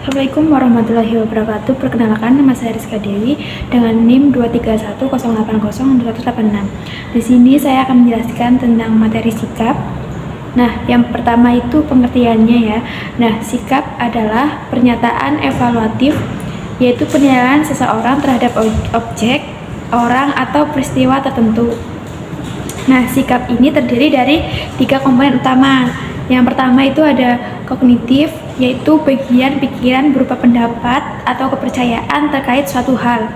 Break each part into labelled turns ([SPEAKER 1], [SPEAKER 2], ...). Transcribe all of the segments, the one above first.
[SPEAKER 1] Assalamualaikum warahmatullahi wabarakatuh. Perkenalkan, nama saya Rizka Dewi dengan NIM 231080186. Di sini saya akan menjelaskan tentang materi sikap. Nah, yang pertama itu pengertiannya ya. Nah, sikap adalah pernyataan evaluatif, yaitu penilaian seseorang terhadap objek, orang, atau peristiwa tertentu. Nah, sikap ini terdiri dari 3 komponen utama. Yang pertama itu ada kognitif, yaitu bagian pikiran berupa pendapat atau kepercayaan terkait suatu hal.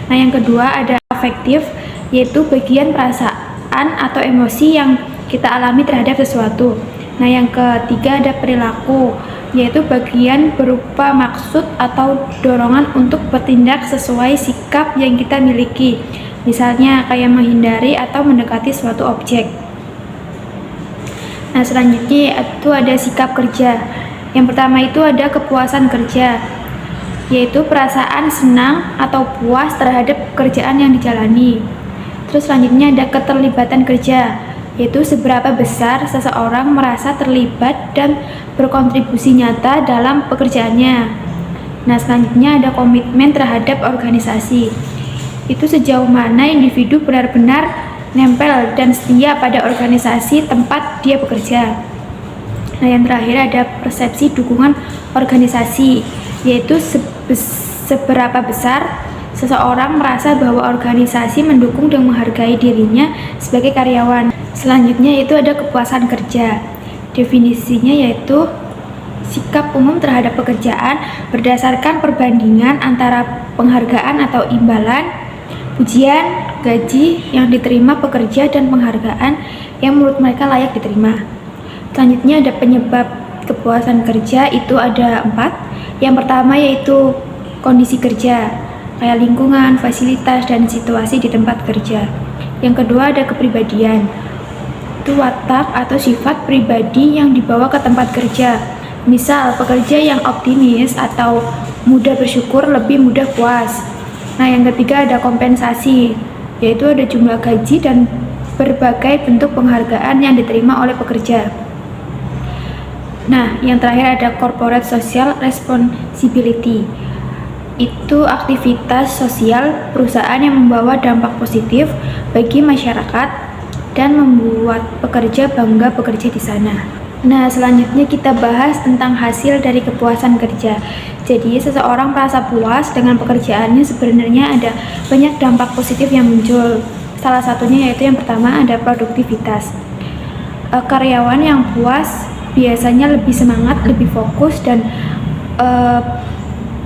[SPEAKER 1] Nah, yang kedua ada afektif, yaitu bagian perasaan atau emosi yang kita alami terhadap sesuatu. Nah, yang ketiga ada perilaku, yaitu bagian berupa maksud atau dorongan untuk bertindak sesuai sikap yang kita miliki. Misalnya kayak menghindari atau mendekati suatu objek. Nah, selanjutnya itu ada sikap kerja. Yang pertama itu ada kepuasan kerja, yaitu perasaan senang atau puas terhadap pekerjaan yang dijalani. Terus selanjutnya ada keterlibatan kerja, yaitu seberapa besar seseorang merasa terlibat dan berkontribusi nyata dalam pekerjaannya. Nah, selanjutnya ada komitmen terhadap organisasi, itu sejauh mana individu benar-benar nempel dan setia pada organisasi tempat dia bekerja. Nah, yang terakhir ada persepsi dukungan organisasi, yaitu seberapa besar seseorang merasa bahwa organisasi mendukung dan menghargai dirinya sebagai karyawan. Selanjutnya itu ada kepuasan kerja. Definisinya yaitu sikap umum terhadap pekerjaan berdasarkan perbandingan antara penghargaan atau imbalan, pujian, gaji yang diterima pekerja, dan penghargaan yang menurut mereka layak diterima. Selanjutnya ada penyebab kepuasan kerja, itu ada 4. Yang pertama yaitu kondisi kerja, kayak lingkungan, fasilitas, dan situasi di tempat kerja. Yang kedua ada kepribadian, itu watak atau sifat pribadi yang dibawa ke tempat kerja. Misal pekerja yang optimis atau mudah bersyukur lebih mudah puas. Nah, yang ketiga ada kompensasi, yaitu ada jumlah gaji dan berbagai bentuk penghargaan yang diterima oleh pekerja. Nah, yang terakhir ada corporate social responsibility, itu aktivitas sosial perusahaan yang membawa dampak positif bagi masyarakat dan membuat pekerja bangga bekerja di sana. Nah, selanjutnya kita bahas tentang hasil dari kepuasan kerja. Jadi, seseorang merasa puas dengan pekerjaannya, sebenarnya ada banyak dampak positif yang muncul. Salah satunya yaitu yang pertama ada produktivitas. Karyawan yang puas biasanya lebih semangat, lebih fokus, dan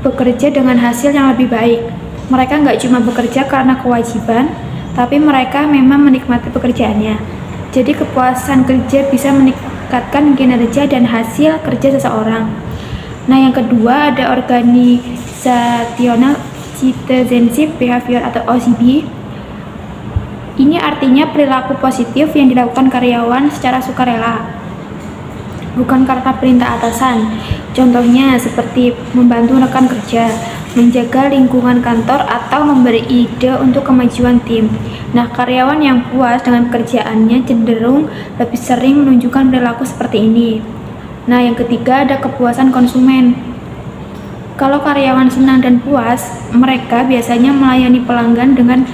[SPEAKER 1] bekerja dengan hasil yang lebih baik. Mereka nggak cuma bekerja karena kewajiban, tapi mereka memang menikmati pekerjaannya. Jadi kepuasan kerja bisa meningkatkan kinerja dan hasil kerja seseorang. Nah, yang kedua ada organizational citizenship behavior atau OCB. Ini artinya perilaku positif yang dilakukan karyawan secara sukarela, bukan karena perintah atasan. Contohnya seperti membantu rekan kerja, menjaga lingkungan kantor, atau memberi ide untuk kemajuan tim. Nah, karyawan yang puas dengan pekerjaannya cenderung lebih sering menunjukkan perilaku seperti ini. Nah, yang ketiga ada kepuasan konsumen. Kalau karyawan senang dan puas, mereka biasanya melayani pelanggan dengan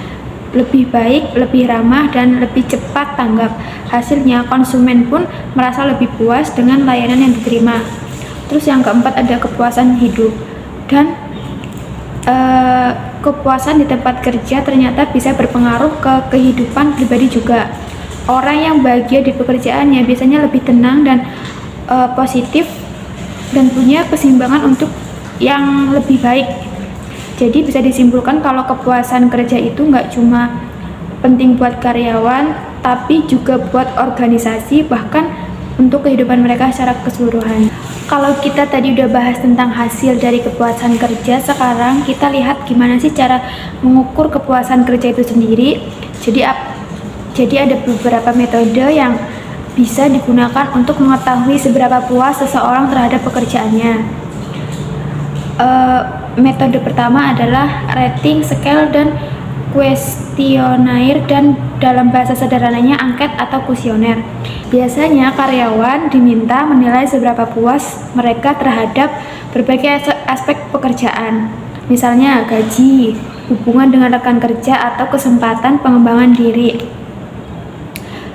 [SPEAKER 1] lebih baik, lebih ramah, dan lebih cepat tanggap. Hasilnya konsumen pun merasa lebih puas dengan layanan yang diterima. Terus yang keempat ada kepuasan hidup. Dan kepuasan di tempat kerja ternyata bisa berpengaruh ke kehidupan pribadi juga. Orang yang bahagia di pekerjaannya biasanya lebih tenang dan positif dan punya keseimbangan untuk yang lebih baik. Jadi bisa disimpulkan kalau kepuasan kerja itu nggak cuma penting buat karyawan, tapi juga buat organisasi, bahkan untuk kehidupan mereka secara keseluruhan. Kalau kita tadi udah bahas tentang hasil dari kepuasan kerja, sekarang kita lihat gimana sih cara mengukur kepuasan kerja itu sendiri. Jadi ada beberapa metode yang bisa digunakan untuk mengetahui seberapa puas seseorang terhadap pekerjaannya. Metode pertama adalah rating, scale, dan kuesioner, dan dalam bahasa sederhananya angket atau kuesioner. Biasanya karyawan diminta menilai seberapa puas mereka terhadap berbagai aspek pekerjaan, misalnya gaji, hubungan dengan rekan kerja, atau kesempatan pengembangan diri.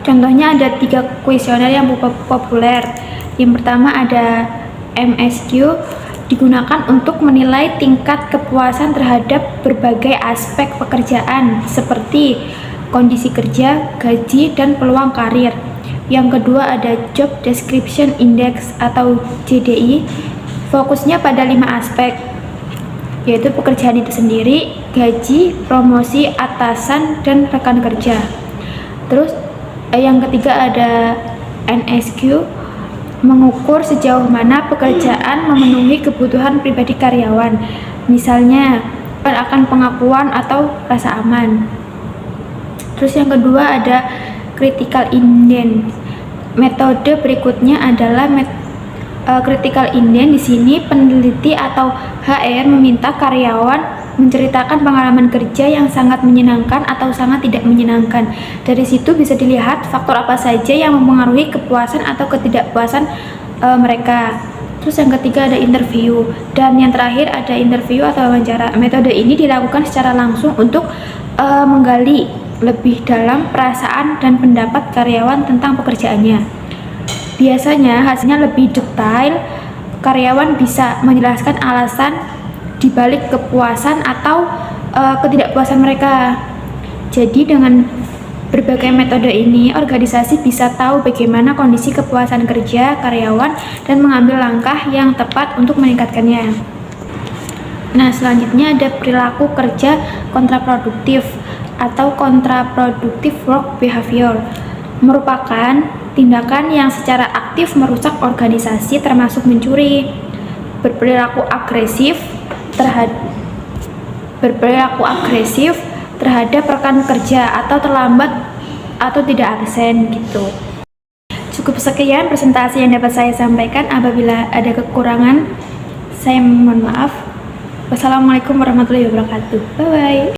[SPEAKER 1] Contohnya ada 3 kuesioner yang populer. Yang pertama ada MSQ, digunakan untuk menilai tingkat kepuasan terhadap berbagai aspek pekerjaan seperti kondisi kerja, gaji, dan peluang karir. Yang kedua ada Job Description Index atau JDI, fokusnya pada 5 aspek, yaitu pekerjaan itu sendiri, gaji, promosi, atasan, dan rekan kerja. Terus yang ketiga ada NSQ, mengukur sejauh mana pekerjaan memenuhi kebutuhan pribadi karyawan, misalnya akan pengakuan atau rasa aman. Terus yang kedua ada critical intent. Metode berikutnya adalah critical intent. Di sini peneliti atau HR meminta karyawan menceritakan pengalaman kerja yang sangat menyenangkan atau sangat tidak menyenangkan. Dari situ bisa dilihat faktor apa saja yang mempengaruhi kepuasan atau ketidakpuasan mereka. Terus yang ketiga ada interview, dan yang terakhir ada interview atau wawancara. Metode ini dilakukan secara langsung untuk menggali lebih dalam perasaan dan pendapat karyawan tentang pekerjaannya. Biasanya hasilnya lebih detail, karyawan bisa menjelaskan alasan dibalik kepuasan atau ketidakpuasan mereka. Jadi dengan berbagai metode ini, organisasi bisa tahu bagaimana kondisi kepuasan kerja karyawan dan mengambil langkah yang tepat untuk meningkatkannya. Nah, selanjutnya ada perilaku kerja kontraproduktif atau counterproductive work behavior. Merupakan tindakan yang secara aktif merusak organisasi, termasuk mencuri, berperilaku agresif terhadap rekan kerja, atau terlambat atau tidak absen gitu. Cukup sekian presentasi yang dapat saya sampaikan. Apabila ada kekurangan, saya mohon maaf. Wassalamualaikum warahmatullahi wabarakatuh. Bye bye.